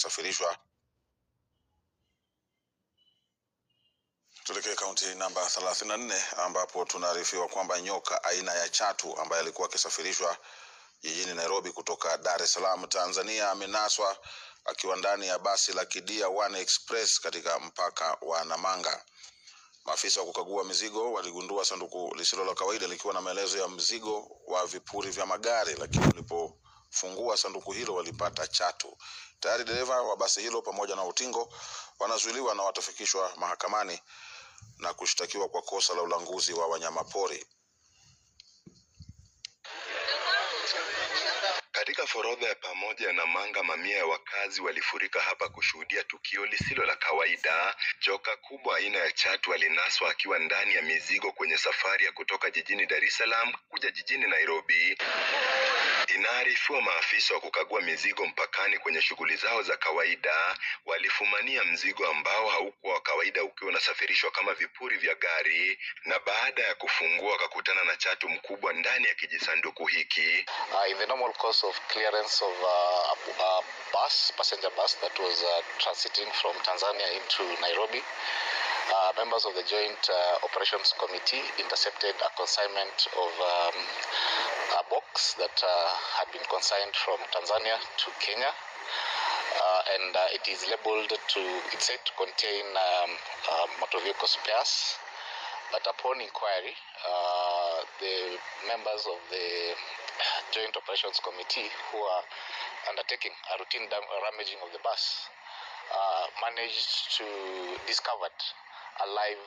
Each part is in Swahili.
yakisafirishwa. Tuelekee kaunti namba 34 ambapo tunaarifiwa kwamba nyoka aina ya chatu ambaye alikuwa akisafirishwa jijini Nairobi kutoka Dar es Salaam Tanzania amenaswa akiwa ndani ya basi la Kidia One Express katika mpaka wa Namanga. Maafisa wa kukagua mizigo waligundua sanduku lisilo la kawaida likiwa na maelezo ya mzigo wa vipuri vya magari, lakini walipofungua sanduku hilo walipata chatu. Tayari dereva wa basi hilo pamoja na utingo wanazuiliwa na watafikishwa mahakamani na kushtakiwa kwa kosa la ulanguzi wa wanyamapori. Katika forodha ya pamoja ya Namanga, mamia ya wakazi walifurika hapa kushuhudia tukio lisilo la kawaida. Joka kubwa aina ya chatu alinaswa akiwa ndani ya mizigo kwenye safari ya kutoka jijini Dar es Salaam kuja jijini Nairobi. Inaarifiwa maafisa wa kukagua mizigo mpakani kwenye shughuli zao za kawaida walifumania mzigo ambao haukuwa wa kawaida ukiwa unasafirishwa kama vipuri vya gari, na baada ya kufungua wakakutana na chatu mkubwa ndani ya kijisanduku hiki. In the normal course of clearance of a passenger bus that was transiting from Tanzania into Nairobi, members of the Joint Operations Committee intercepted a consignment of a box that had been consigned from Tanzania to Kenya, and it is labeled it's said to contain motor vehicle spares. But upon inquiry, the members of the Joint Operations Committee who are undertaking a routine rummaging of the bus managed to discover a live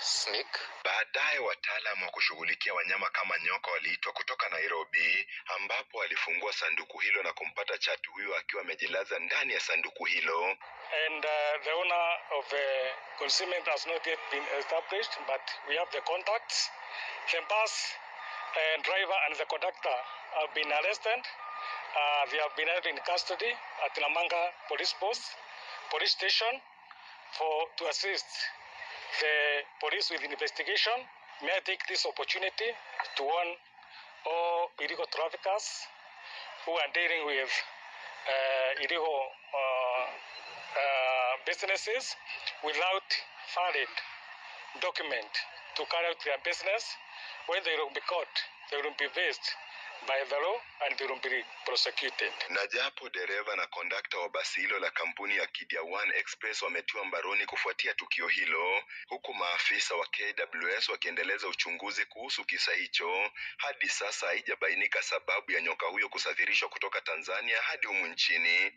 snake. Baadaye wataalamu wa kushughulikia wanyama kama nyoka waliitwa kutoka Nairobi, ambapo walifungua sanduku hilo na kumpata chatu huyo akiwa amejilaza ndani ya sanduku hilo. And the owner of the consignment has not yet been established, but we have the contacts. The bus driver and the conductor have been arrested. They have been held in custody at Namanga police station to assist the police with investigation. May I take this opportunity to warn all illegal traffickers who are dealing with illegal businesses without valid document to carry out their business. When they will be caught, they will be faced by the law and they will be prosecuted. Na japo dereva na kondakta wa basi hilo la kampuni ya Kidia One Express wametiwa mbaroni kufuatia tukio hilo, huku maafisa wa KWS wakiendeleza uchunguzi kuhusu kisa hicho, hadi sasa haijabainika sababu ya nyoka huyo kusafirishwa kutoka Tanzania hadi humu nchini.